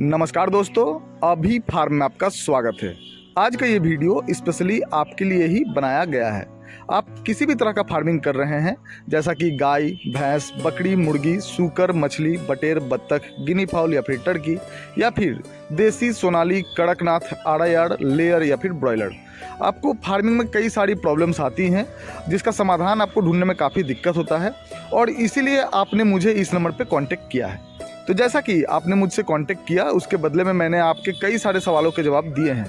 नमस्कार दोस्तों, अभी फार्म में आपका स्वागत है। आज का ये वीडियो स्पेशली आपके लिए ही बनाया गया है। आप किसी भी तरह का फार्मिंग कर रहे हैं, जैसा कि गाय, भैंस, बकरी, मुर्गी, सूकर, मछली, बटेर, बत्तख, गिनी फाउल या फिर टर्की, या फिर देसी, सोनाली, कड़कनाथ, आड़ायाड़, लेयर या फिर ब्रॉयलर। आपको फार्मिंग में कई सारी प्रॉब्लम्स आती हैं, जिसका समाधान आपको ढूंढने में काफ़ी दिक्कत होता है, और इसीलिए आपने मुझे इस नंबर पर कॉन्टेक्ट किया है। तो जैसा कि आपने मुझसे कांटेक्ट किया, उसके बदले में मैंने आपके कई सारे सवालों के जवाब दिए हैं।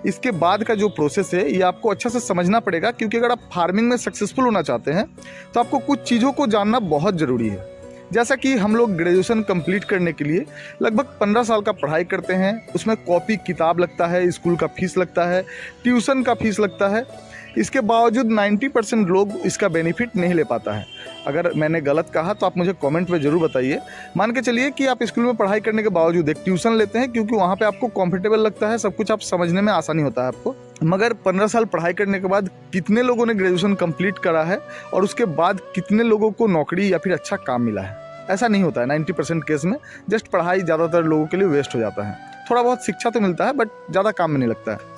इसके बाद का जो प्रोसेस है ये आपको अच्छा से समझना पड़ेगा, क्योंकि अगर आप फार्मिंग में सक्सेसफुल होना चाहते हैं तो आपको कुछ चीज़ों को जानना बहुत ज़रूरी है। जैसा कि हम लोग ग्रेजुएशन कंप्लीट करने के लिए लगभग 15 साल का पढ़ाई करते हैं, उसमें कॉपी किताब लगता है, स्कूल का फीस लगता है, ट्यूशन का फीस लगता है। इसके बावजूद 90% लोग इसका बेनिफिट नहीं ले पाता है। अगर मैंने गलत कहा तो आप मुझे कमेंट में ज़रूर बताइए। मान के चलिए कि आप स्कूल में पढ़ाई करने के बावजूद एक ट्यूशन लेते हैं, क्योंकि वहाँ पे आपको कंफर्टेबल लगता है, सब कुछ आप समझने में आसानी होता है आपको। मगर 15 साल पढ़ाई करने के बाद कितने लोगों ने ग्रेजुएशन कंप्लीट करा है और उसके बाद कितने लोगों को नौकरी या फिर अच्छा काम मिला है? ऐसा नहीं होता है। 90% केस में जस्ट पढ़ाई ज़्यादातर लोगों के लिए वेस्ट हो जाता है। थोड़ा बहुत शिक्षा तो मिलता है, बट ज़्यादा काम में नहीं लगता है।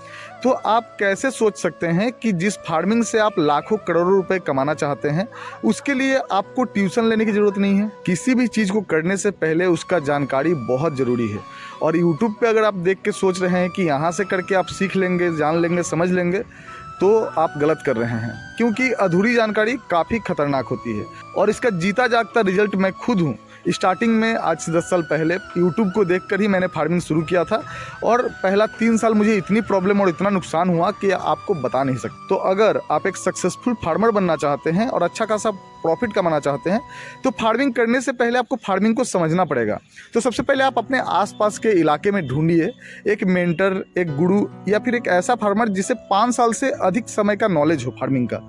तो आप कैसे सोच सकते हैं कि जिस फार्मिंग से आप लाखों करोड़ों रुपए कमाना चाहते हैं, उसके लिए आपको ट्यूशन लेने की ज़रूरत नहीं है। किसी भी चीज़ को करने से पहले उसका जानकारी बहुत ज़रूरी है। और यूट्यूब पे अगर आप देख के सोच रहे हैं कि यहाँ से करके आप सीख लेंगे, जान लेंगे, समझ लेंगे, तो आप गलत कर रहे हैं, क्योंकि अधूरी जानकारी काफ़ी खतरनाक होती है। और इसका जीता जागता रिजल्ट मैं खुद हूँ। स्टार्टिंग में आज से 10 साल पहले यूट्यूब को देखकर ही मैंने फार्मिंग शुरू किया था, और पहला 3 साल मुझे इतनी प्रॉब्लम और इतना नुकसान हुआ कि आपको बता नहीं सकता। तो अगर आप एक सक्सेसफुल फार्मर बनना चाहते हैं और अच्छा खासा प्रॉफिट कमाना चाहते हैं, तो फार्मिंग करने से पहले आपको फार्मिंग को समझना पड़ेगा। तो सबसे पहले आप अपने आसपास के इलाके में ढूंढिए एक मेंटर, एक गुरु, या फिर एक ऐसा फार्मर जिसे 5 साल से अधिक समय का नॉलेज हो फार्मिंग का।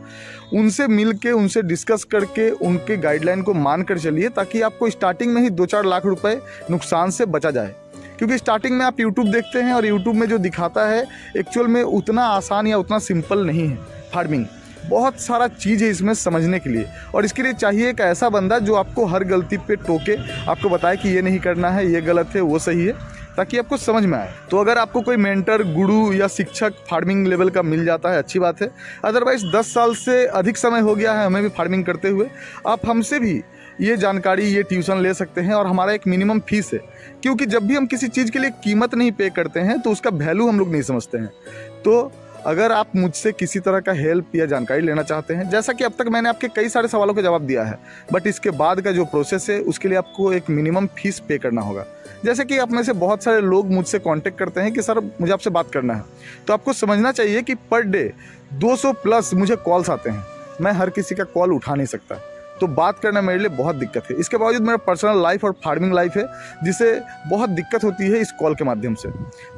उनसे मिल के, उनसे डिस्कस करके, उनके गाइडलाइन को मान कर चलिए, ताकि आपको स्टार्टिंग में ही 2-4 लाख रुपए नुकसान से बचा जाए। क्योंकि स्टार्टिंग में आप यूट्यूब देखते हैं और यूट्यूब में जो दिखाता है एक्चुअल में उतना आसान या उतना सिंपल नहीं है फार्मिंग। बहुत सारा चीज़ है इसमें समझने के लिए, और इसके लिए चाहिए एक ऐसा बंदा जो आपको हर गलती पे टोके, आपको बताए कि ये नहीं करना है, ये गलत है, वो सही है, ताकि आपको समझ में आए। तो अगर आपको कोई मेंटर, गुरु या शिक्षक फार्मिंग लेवल का मिल जाता है, अच्छी बात है। अदरवाइज़ 10 साल से अधिक समय हो गया है हमें भी फार्मिंग करते हुए, आप हमसे भी ये जानकारी, ये ट्यूशन ले सकते हैं। और हमारा एक मिनिमम फीस है, क्योंकि जब भी हम किसी चीज़ के लिए कीमत नहीं पे करते हैं तो उसका वैल्यू हम लोग नहीं समझते हैं। तो अगर आप मुझसे किसी तरह का हेल्प या जानकारी लेना चाहते हैं, जैसा कि अब तक मैंने आपके कई सारे सवालों का जवाब दिया है, बट इसके बाद का जो प्रोसेस है उसके लिए आपको एक मिनिमम फीस पे करना होगा। जैसे कि आप में से बहुत सारे लोग मुझसे कांटेक्ट करते हैं कि सर मुझे आपसे बात करना है, तो आपको समझना चाहिए कि पर डे 200 प्लस मुझे कॉल्स आते हैं। मैं हर किसी का कॉल उठा नहीं सकता, तो बात करना मेरे लिए बहुत दिक्कत है। इसके बावजूद मेरा पर्सनल लाइफ और फार्मिंग लाइफ है, जिसे बहुत दिक्कत होती है इस कॉल के माध्यम से।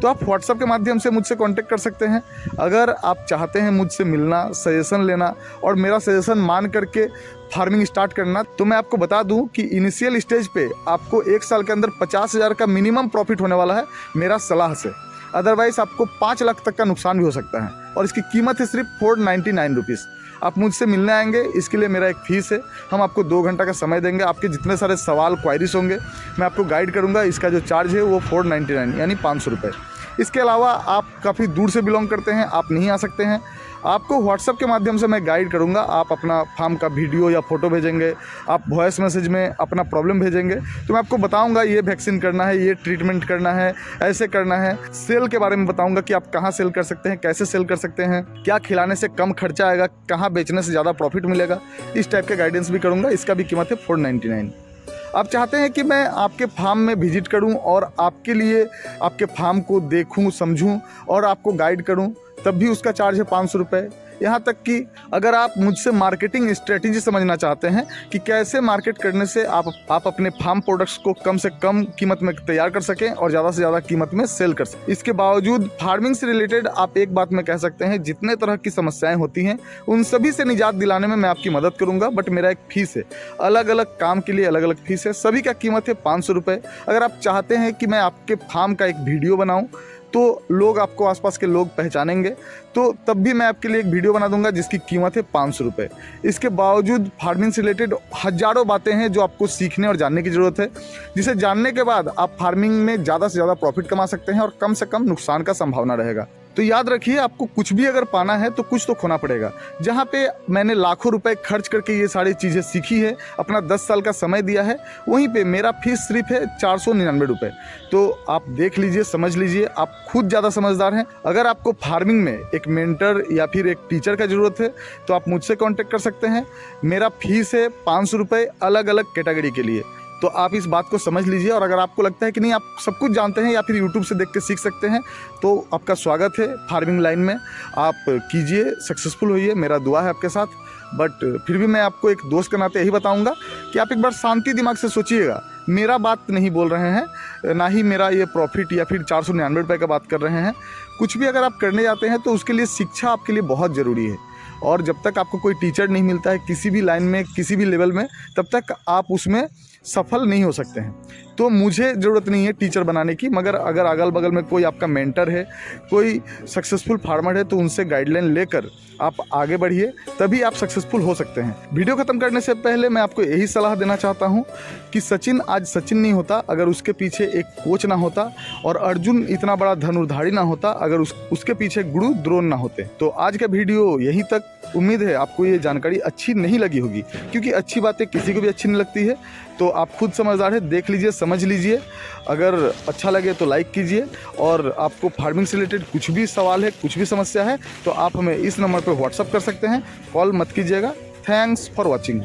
तो आप व्हाट्सएप के माध्यम से मुझसे कांटेक्ट कर सकते हैं। अगर आप चाहते हैं मुझसे मिलना, सजेशन लेना और मेरा सजेशन मान करके फार्मिंग स्टार्ट करना, तो मैं आपको बता दूं कि इनिशियल स्टेज पे आपको 1 साल के अंदर 50,000 का मिनिमम प्रॉफिट होने वाला है मेरा सलाह से। अदरवाइज आपको 5 लाख तक का नुकसान भी हो सकता है, और इसकी कीमत है सिर्फ 499 रुपीज़। आप मुझसे मिलने आएंगे, इसके लिए मेरा एक फ़ीस है। हम आपको 2 घंटा का समय देंगे। आपके जितने सारे सवाल, क्वायरीज होंगे, मैं आपको गाइड करूंगा। इसका जो चार्ज है वो 499 यानी 500 रुपये। इसके अलावा आप काफ़ी दूर से बिलोंग करते हैं, आप नहीं आ सकते हैं, आपको व्हाट्सएप के माध्यम से मैं गाइड करूंगा। आप अपना फार्म का वीडियो या फ़ोटो भेजेंगे, आप वॉइस मैसेज में अपना प्रॉब्लम भेजेंगे, तो मैं आपको बताऊंगा ये वैक्सीन करना है, ये ट्रीटमेंट करना है, ऐसे करना है। सेल के बारे में बताऊंगा कि आप कहाँ सेल कर सकते हैं, कैसे सेल कर सकते हैं, क्या खिलाने से कम खर्चा आएगा, कहाँ बेचने से ज़्यादा प्रॉफिट मिलेगा, इस टाइप के गाइडेंस भी करूँगा। इसका भी कीमत है 499। आप चाहते हैं कि मैं आपके फार्म में विजिट करूं और आपके लिए आपके फार्म को देखूं, समझूं और आपको गाइड करूं, तब भी उसका चार्ज है 500 रुपये। यहाँ तक कि अगर आप मुझसे मार्केटिंग स्ट्रेटेजी समझना चाहते हैं कि कैसे मार्केट करने से आप अपने फार्म प्रोडक्ट्स को कम से कम कीमत में तैयार कर सकें और ज़्यादा से ज़्यादा कीमत में सेल कर सकें। इसके बावजूद फार्मिंग से रिलेटेड आप एक बात में कह सकते हैं, जितने तरह की समस्याएं होती हैं उन सभी से निजात दिलाने में मैं आपकी मदद करूंगा। बट मेरा एक फ़ीस है, अलग अलग काम के लिए अलग अलग फ़ीस है, सभी का कीमत है 500 रुपये। अगर आप चाहते हैं कि मैं आपके फार्म का एक वीडियो बनाऊँ, तो लोग आपको, आसपास के लोग पहचानेंगे, तो तब भी मैं आपके लिए एक वीडियो बना दूंगा जिसकी कीमत है 500 रुपये। इसके बावजूद फार्मिंग से रिलेटेड हज़ारों बातें हैं जो आपको सीखने और जानने की ज़रूरत है, जिसे जानने के बाद आप फार्मिंग में ज़्यादा से ज़्यादा प्रॉफिट कमा सकते हैं और कम से कम नुकसान का संभावना रहेगा। तो याद रखिए, आपको कुछ भी अगर पाना है तो कुछ तो खोना पड़ेगा। जहाँ पे मैंने लाखों रुपए खर्च करके ये सारी चीज़ें सीखी है, अपना 10 साल का समय दिया है, वहीं पे मेरा फीस सिर्फ है 499 रुपये। तो आप देख लीजिए, समझ लीजिए, आप खुद ज़्यादा समझदार हैं। अगर आपको फार्मिंग में एक मेंटर या फिर एक टीचर का ज़रूरत है तो आप मुझसे कॉन्टेक्ट कर सकते हैं। मेरा फीस है 500 रुपये अलग अलग कैटेगरी के लिए। तो आप इस बात को समझ लीजिए, और अगर आपको लगता है कि नहीं आप सब कुछ जानते हैं या फिर यूट्यूब से देख के सीख सकते हैं, तो आपका स्वागत है फार्मिंग लाइन में। आप कीजिए, सक्सेसफुल होइए, मेरा दुआ है आपके साथ। बट फिर भी मैं आपको एक दोस्त के नाते यही बताऊंगा कि आप एक बार शांति दिमाग से सोचिएगा। मेरा बात नहीं बोल रहे हैं, ना ही मेरा ये प्रॉफिट या फिर 499 रुपये का बात कर रहे हैं। कुछ भी अगर आप करने जाते हैं तो उसके लिए शिक्षा आपके लिए बहुत ज़रूरी है, और जब तक आपको कोई टीचर नहीं मिलता है किसी भी लाइन में, किसी भी लेवल में, तब तक आप उसमें सफल नहीं हो सकते हैं। तो मुझे ज़रूरत नहीं है टीचर बनाने की, मगर अगर अगल बगल में कोई आपका मेंटर है, कोई सक्सेसफुल फार्मर है, तो उनसे गाइडलाइन लेकर आप आगे बढ़िए, तभी आप सक्सेसफुल हो सकते हैं। वीडियो ख़त्म करने से पहले मैं आपको यही सलाह देना चाहता हूं कि सचिन आज सचिन नहीं होता अगर उसके पीछे एक कोच ना होता, और अर्जुन इतना बड़ा धनुर्धारी ना होता अगर उसके पीछे गुरु द्रोण ना होते। तो आज का वीडियो यहीं तक। उम्मीद है आपको ये जानकारी अच्छी नहीं लगी होगी, क्योंकि अच्छी बातें किसी को भी अच्छी नहीं लगती है। तो आप खुद समझदार है, देख लीजिए, समझ लीजिए। अगर अच्छा लगे तो लाइक कीजिए, और आपको फार्मिंग से रिलेटेड कुछ भी सवाल है, कुछ भी समस्या है, तो आप हमें इस नंबर पर व्हाट्सअप कर सकते हैं। कॉल मत कीजिएगा। Thanks for watching.